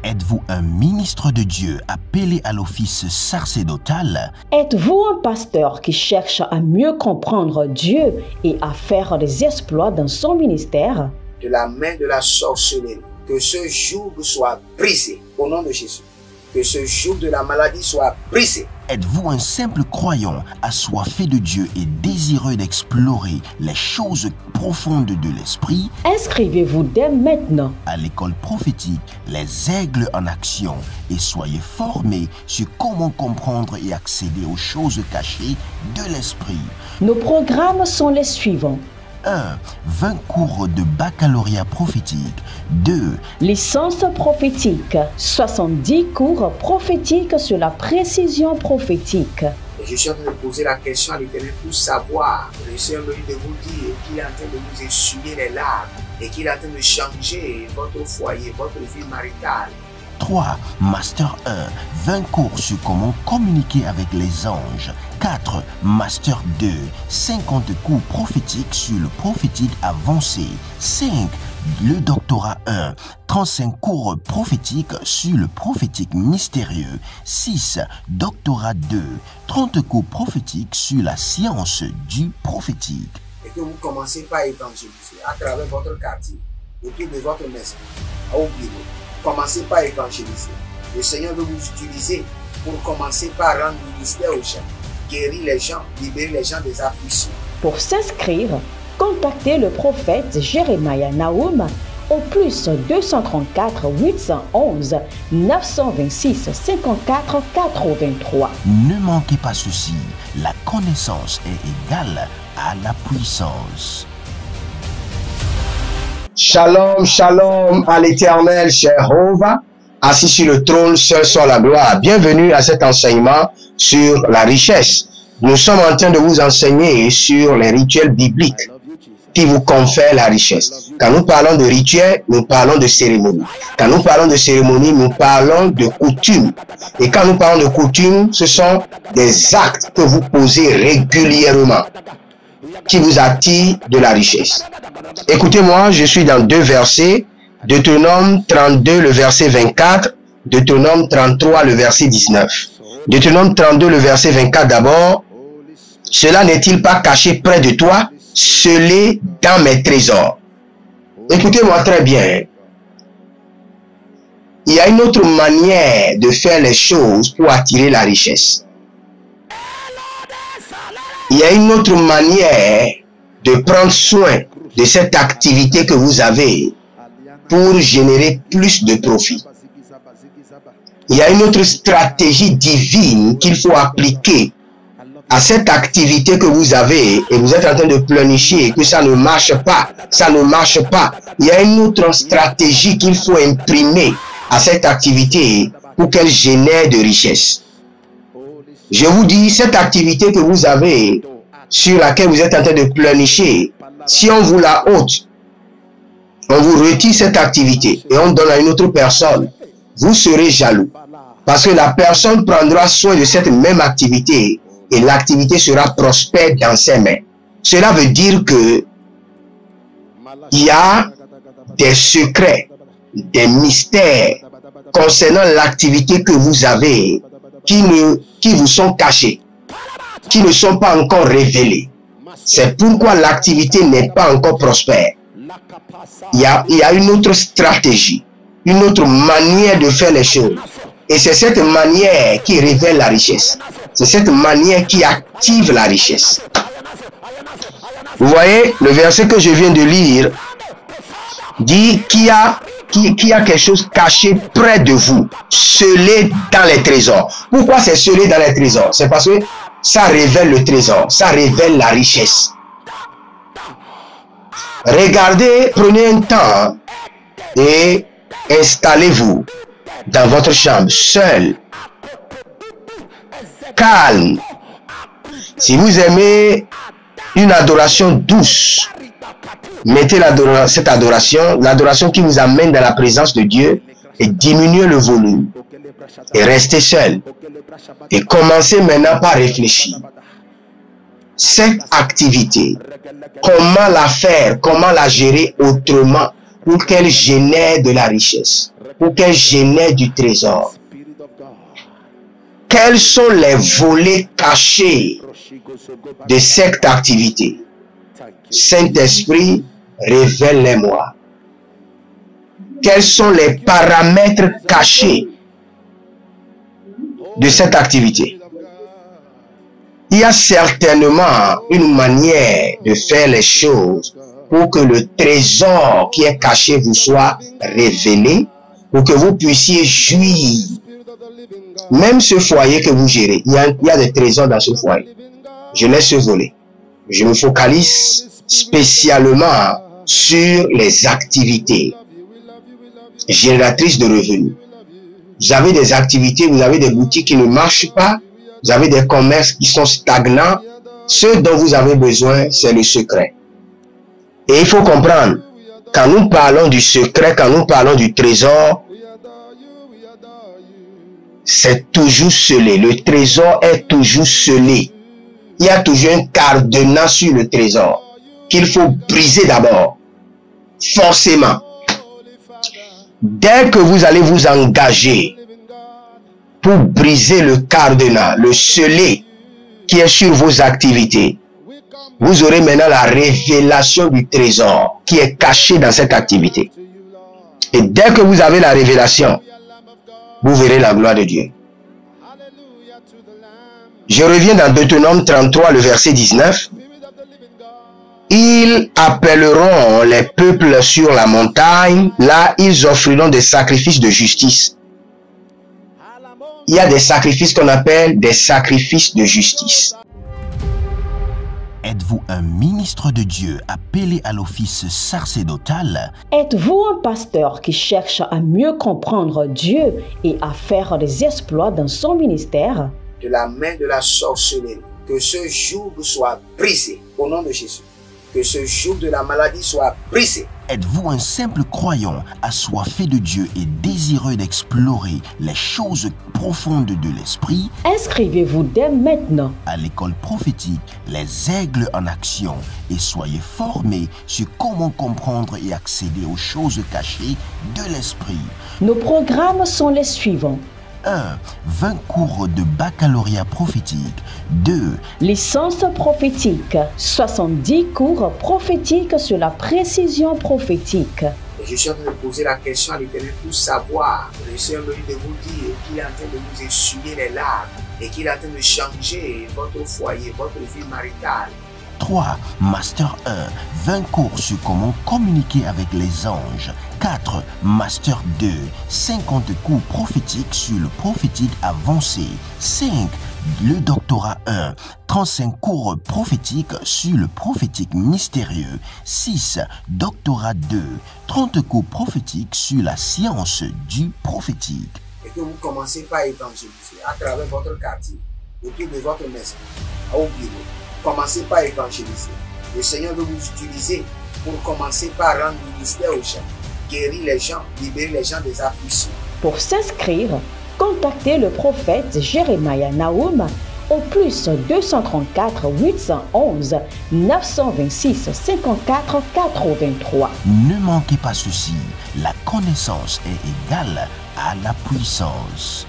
Êtes-vous un ministre de Dieu appelé à l'office sacerdotal? Êtes-vous un pasteur qui cherche à mieux comprendre Dieu et à faire des exploits dans son ministère? De la main de la sorcellerie, que ce joug soit brisé au nom de Jésus. Que ce joug de la maladie soit brisé. Êtes-vous un simple croyant assoiffé de Dieu et désireux d'explorer les choses profondes de l'esprit? Inscrivez-vous dès maintenant À l'école prophétique Les Aigles en Action et soyez formés sur comment comprendre et accéder aux choses cachées de l'esprit. Nos programmes sont les suivants. 1. 20 cours de baccalauréat prophétique. 2. Licence prophétique. 70 cours prophétiques sur la précision prophétique. Et je suis en train de poser la question à l'Éternel pour savoir. Le Seigneur me dit de vous dire qu'il est en train de vous essuyer les larmes et qu'il est en train de changer votre foyer, votre vie maritale. 3. Master 1. 20 cours sur comment communiquer avec les anges. 4. Master 2. 50 cours prophétiques sur le prophétique avancé. 5. Le doctorat 1. 35 cours prophétiques sur le prophétique mystérieux. 6. Doctorat 2. 30 cours prophétiques sur la science du prophétique. Et que vous commencez par évangéliser à travers votre quartier, autour de votre maison, au bureau. Commencez par évangéliser. Le Seigneur veut vous utiliser pour commencer par rendre ministère aux gens, guérir les gens, libérer les gens des afflictions. Pour s'inscrire, contactez le prophète Jérémie Naoum au plus 234 811 926 54 83. Ne manquez pas ceci, la connaissance est égale à la puissance. Shalom, shalom à l'Éternel, Jéhovah, assis sur le trône, seul soit la gloire. Bienvenue à cet enseignement sur la richesse. Nous sommes en train de vous enseigner sur les rituels bibliques qui vous confèrent la richesse. Quand nous parlons de rituels, nous parlons de cérémonies. Quand nous parlons de cérémonies, nous parlons de coutumes. Et quand nous parlons de coutumes, ce sont des actes que vous posez régulièrement qui vous attirent de la richesse. Écoutez-moi, je suis dans deux versets, Deutéronome 32, le verset 24, Deutéronome 33, le verset 19. Deutéronome 32, le verset 24 d'abord. Cela n'est-il pas caché près de toi, scellé dans mes trésors? Écoutez-moi très bien. Il y a une autre manière de faire les choses pour attirer la richesse. Il y a une autre manière de prendre soin de cette activité que vous avez pour générer plus de profit. Il y a une autre stratégie divine qu'il faut appliquer à cette activité que vous avez et vous êtes en train de planifier que ça ne marche pas, ça ne marche pas. Il y a une autre stratégie qu'il faut imprimer à cette activité pour qu'elle génère de richesse. Je vous dis, cette activité que vous avez, sur laquelle vous êtes en train de planifier, si on vous la ôte, on vous retire cette activité et on donne à une autre personne, vous serez jaloux. Parce que la personne prendra soin de cette même activité et l'activité sera prospère dans ses mains. Cela veut dire que il y a des secrets, des mystères concernant l'activité que vous avez qui vous sont cachés, qui ne sont pas encore révélés. C'est pourquoi l'activité n'est pas encore prospère. Il y a une autre stratégie, une autre manière de faire les choses. Et c'est cette manière qui révèle la richesse. C'est cette manière qui active la richesse. Vous voyez, le verset que je viens de lire dit qu'il y a quelque chose caché près de vous, scellé dans les trésors. Pourquoi c'est scellé dans les trésors? C'est parce que ça révèle le trésor, ça révèle la richesse. Regardez, prenez un temps et installez-vous dans votre chambre, seul, calme. Si vous aimez une adoration douce, mettez cette adoration, l'adoration qui vous amène dans la présence de Dieu, et diminuez le volume. Et restez seul. Et commencez maintenant par réfléchir. Cette activité, comment la faire, comment la gérer autrement pour qu'elle génère de la richesse. pour qu'elle génère du trésor. Quels sont les volets cachés de cette activité? Saint-Esprit, révèle-les-moi. Quels sont les paramètres cachés de cette activité? Il y a certainement une manière de faire les choses pour que le trésor qui est caché vous soit révélé, pour que vous puissiez jouir. Même ce foyer que vous gérez, il y a des trésors dans ce foyer. Je laisse ce volet. Je me focalise spécialement sur les activités génératrices de revenus. Vous avez des activités, vous avez des boutiques qui ne marchent pas, vous avez des commerces qui sont stagnants. Ce dont vous avez besoin, c'est le secret. Et il faut comprendre, quand nous parlons du secret, quand nous parlons du trésor, c'est toujours scellé. Le trésor est toujours scellé. Il y a toujours un cadenas sur le trésor qu'il faut briser d'abord. Forcément. Dès que vous allez vous engager pour briser le cadenas, le scellé qui est sur vos activités, vous aurez maintenant la révélation du trésor qui est caché dans cette activité. Et dès que vous avez la révélation, vous verrez la gloire de Dieu. Je reviens dans Deutéronome 33, le verset 19. Ils appelleront les peuples sur la montagne. Là, ils offriront des sacrifices de justice. Il y a des sacrifices qu'on appelle des sacrifices de justice. Êtes-vous un ministre de Dieu appelé à l'office sacerdotal? Êtes-vous un pasteur qui cherche à mieux comprendre Dieu et à faire des exploits dans son ministère? De la main de la sorcellerie, que ce joug soit brisé au nom de Jésus. Que ce joug de la maladie soit brisé. Êtes-vous un simple croyant assoiffé de Dieu et désireux d'explorer les choses profondes de l'esprit? Inscrivez-vous dès maintenant À l'école prophétique Les Aigles en Action et soyez formés sur comment comprendre et accéder aux choses cachées de l'esprit. Nos programmes sont les suivants. 1. 20 cours de baccalauréat prophétique. 2. Licence prophétique. 70 cours prophétiques sur la précision prophétique. Et je suis en train de poser la question à l'Éternel pour savoir. Le Seigneur me dit de vous dire qu'il est en train de vous essuyer les larmes et qu'il est en train de changer votre foyer, votre vie maritale. 3. Master 1. 20 cours sur comment communiquer avec les anges. 4. Master 2. 50 cours prophétiques sur le prophétique avancé. 5. Le doctorat 1. 35 cours prophétiques sur le prophétique mystérieux. 6. Doctorat 2. 30 cours prophétiques sur la science du prophétique. Et que vous commencez par évangéliser à travers votre quartier, autour de votre maison, au bureau. Commencez par évangéliser. Le Seigneur veut vous utiliser pour commencer par rendre ministère aux gens, guérir les gens, libérer les gens des afflictions. Pour s'inscrire, contactez le prophète Jérémie Naoum au plus 234 811 926 54 83. Ne manquez pas ceci, la connaissance est égale à la puissance.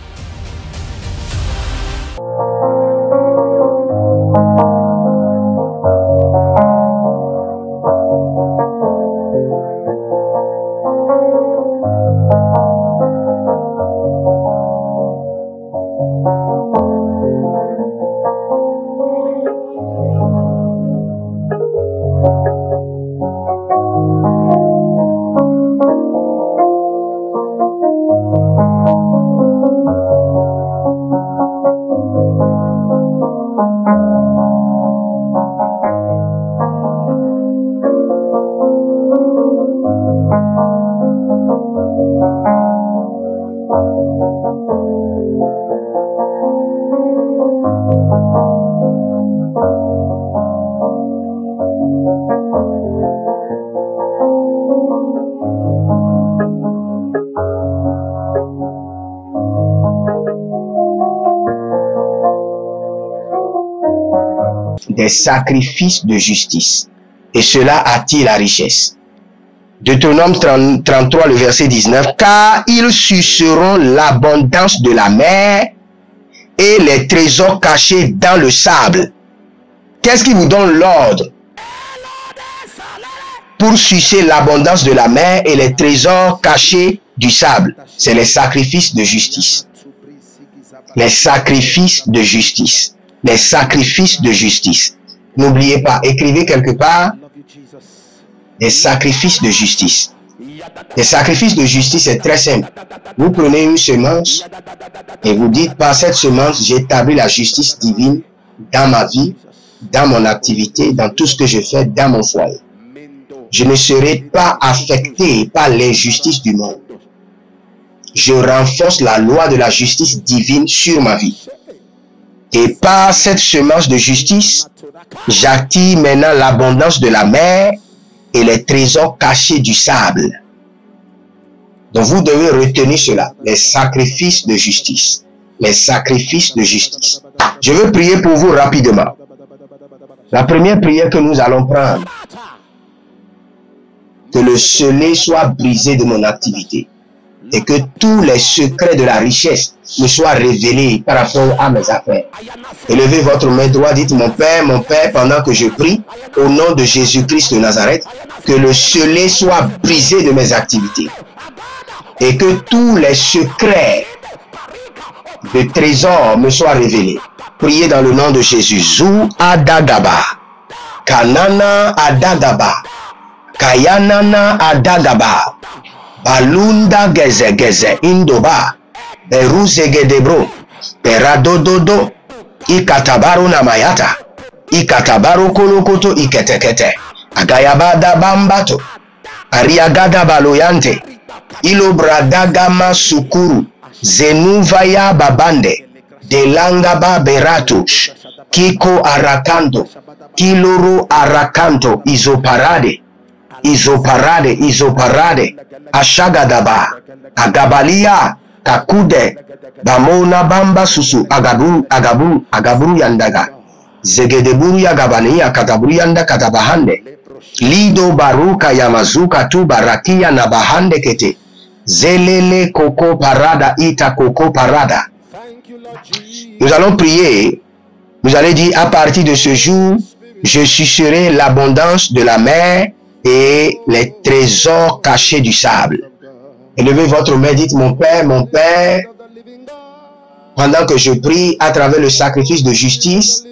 Des sacrifices de justice. Et cela attire la richesse. Deutéronome 33, le verset 19. Car ils suceront l'abondance de la mer et les trésors cachés dans le sable. Qu'est-ce qui vous donne l'ordre pour sucer l'abondance de la mer et les trésors cachés du sable? C'est les sacrifices de justice. Les sacrifices de justice. Les sacrifices de justice. N'oubliez pas, écrivez quelque part les sacrifices de justice. Les sacrifices de justice, c'est très simple. Vous prenez une semence et vous dites, par cette semence, j'établis la justice divine dans ma vie, dans mon activité, dans tout ce que je fais, dans mon foyer. Je ne serai pas affecté par l'injustice du monde. Je renforce la loi de la justice divine sur ma vie. Et par cette semence de justice, j'attire maintenant l'abondance de la mer et les trésors cachés du sable. Donc vous devez retenir cela, les sacrifices de justice. Les sacrifices de justice. Je veux prier pour vous rapidement. La première prière que nous allons prendre, que le scellé soit brisé de mon activité et que tous les secrets de la richesse me soient révélés par rapport à mes affaires. Élevez votre main droite, dites mon Père, pendant que je prie, au nom de Jésus-Christ de Nazareth, que le scellé soit brisé de mes activités et que tous les secrets de trésors me soient révélés. Priez dans le nom de Jésus. Zou Adagaba, Kanana Adagaba, Kayanana Adagaba, Balunda Geze Geze Indoba, Beruzegedebro, Peradododo, Ikatabaru Namayata, Ikatabaru Kolokoto Iketekete, Agayabada Bambato, Ariagada Baloyante, Ilobradagama Sukuru, Zenuvaya Babande, Delangaba Beratush, Kiko Arakanto, Kiluru Arakanto, Izoparade, Izoparade, Izoparade, Ashagadaba, Agabalia, Kakude, Bamona Bamba Susu, Agaburu Yandaga, Zegedeburu Yagabania, Kataburu Yanda Katabahande, Lido Baruka Yamazuka tu Barakia Nabahande Kete, Zelele Koko Parada, Ita Koko Parada. Nous allons prier. Vous allez dire, à partir de ce jour, je sucerai l'abondance de la mer et les trésors cachés du sable. Élevez votre main, dites, mon Père, pendant que je prie à travers le sacrifice de justice,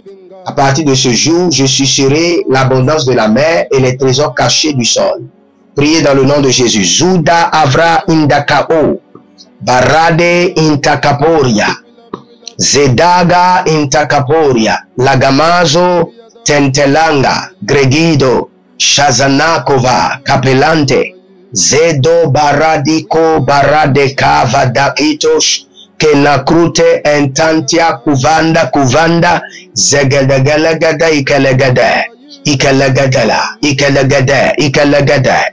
à partir de ce jour, je sucerai l'abondance de la mer et les trésors cachés du sol. Priez dans le nom de Jésus. Zuda Avra Indakao, Barade Intakaporia, Zedaga Intakaporia, Lagamazo Tentelanga, Gregido, Shazanakova, Capelante, Zedo Baradiko Barade Kava Dakitos, Kenakrute Entantia Kuvanda, Zegedegelegede Ikelegede,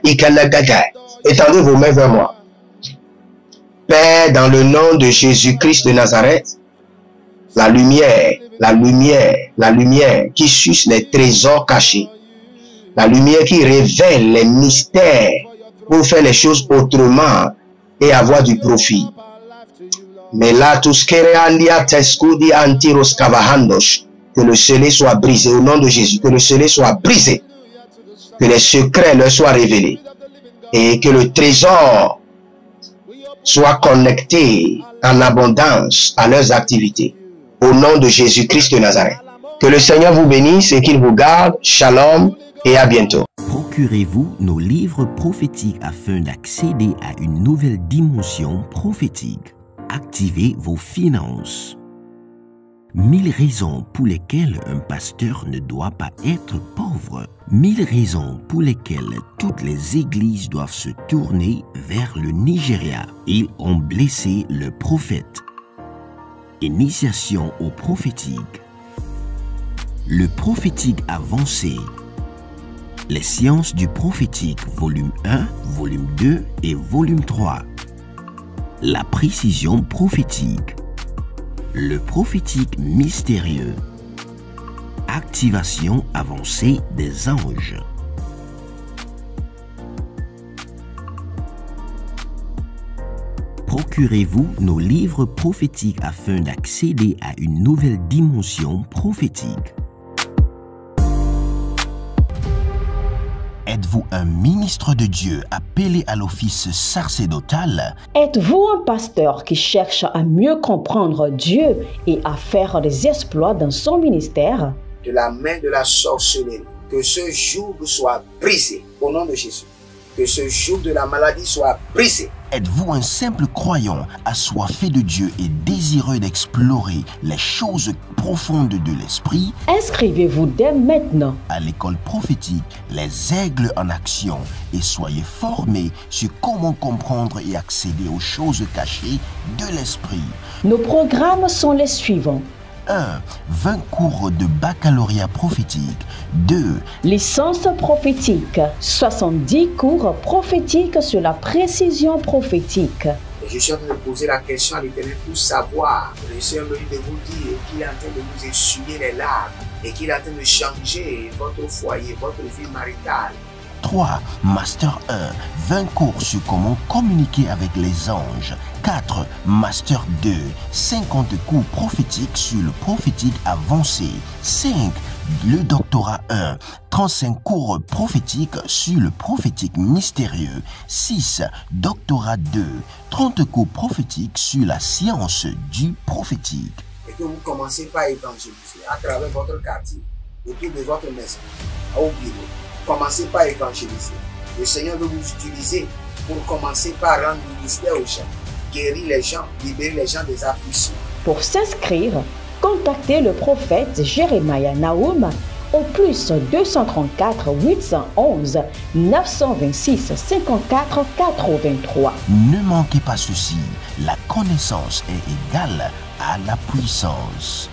Ikelegede. Étendez vos mains vers moi. Père, dans le nom de Jésus-Christ de Nazareth, la lumière qui suce les trésors cachés, la lumière qui révèle les mystères pour faire les choses autrement et avoir du profit. Mais là, tout ce que le scellé soit brisé au nom de Jésus, que le scellé soit brisé, que les secrets leur soient révélés et que le trésor soit connecté en abondance à leurs activités. Au nom de Jésus-Christ de Nazareth. Que le Seigneur vous bénisse et qu'il vous garde. Shalom et à bientôt. Procurez-vous nos livres prophétiques afin d'accéder à une nouvelle dimension prophétique. Activez vos finances. 1000 raisons pour lesquelles un pasteur ne doit pas être pauvre. 1000 raisons pour lesquelles toutes les églises doivent se tourner vers le Nigeria. Ils ont blessé le prophète. Initiation au prophétique. Le prophétique avancé. Les sciences du prophétique, volume 1, volume 2 et volume 3. La précision prophétique. Le prophétique mystérieux. Activation avancée des anges. Procurez-vous nos livres prophétiques afin d'accéder à une nouvelle dimension prophétique. Êtes-vous un ministre de Dieu appelé à l'office sacerdotal? Êtes-vous un pasteur qui cherche à mieux comprendre Dieu et à faire des exploits dans son ministère? De la main de la sorcellerie, que ce joug soit brisé au nom de Jésus. Que ce joug de la maladie soit brisé. Êtes-vous un simple croyant assoiffé de Dieu et désireux d'explorer les choses profondes de l'esprit? Inscrivez-vous dès maintenant À l'école prophétique Les Aigles en Action et soyez formés sur comment comprendre et accéder aux choses cachées de l'esprit. Nos programmes sont les suivants. 1. 20 cours de baccalauréat prophétique. 2. Licence prophétique. 70 cours prophétiques sur la précision prophétique. Et je suis en train de poser la question à l'Éternel pour savoir. Le Seigneur me dit de vous dire qu'il est en train de vous essuyer les larmes et qu'il est en train de changer votre foyer, votre vie maritale. 3. Master 1. 20 cours sur comment communiquer avec les anges. 4. Master 2. 50 cours prophétiques sur le prophétique avancé. 5. Le doctorat 1. 35 cours prophétiques sur le prophétique mystérieux. 6. Doctorat 2. 30 cours prophétiques sur la science du prophétique. Et que vous commencez par évangéliser à travers votre quartier, autour de votre maison, au bureau. Commencez par évangéliser. Le Seigneur veut vous utiliser pour commencer par rendre ministère aux gens, guérir les gens, libérer les gens des afflictions. Pour s'inscrire, contactez le prophète Jeremiah Nahum au plus 234 811 926 54 83. Ne manquez pas ceci, la connaissance est égale à la puissance.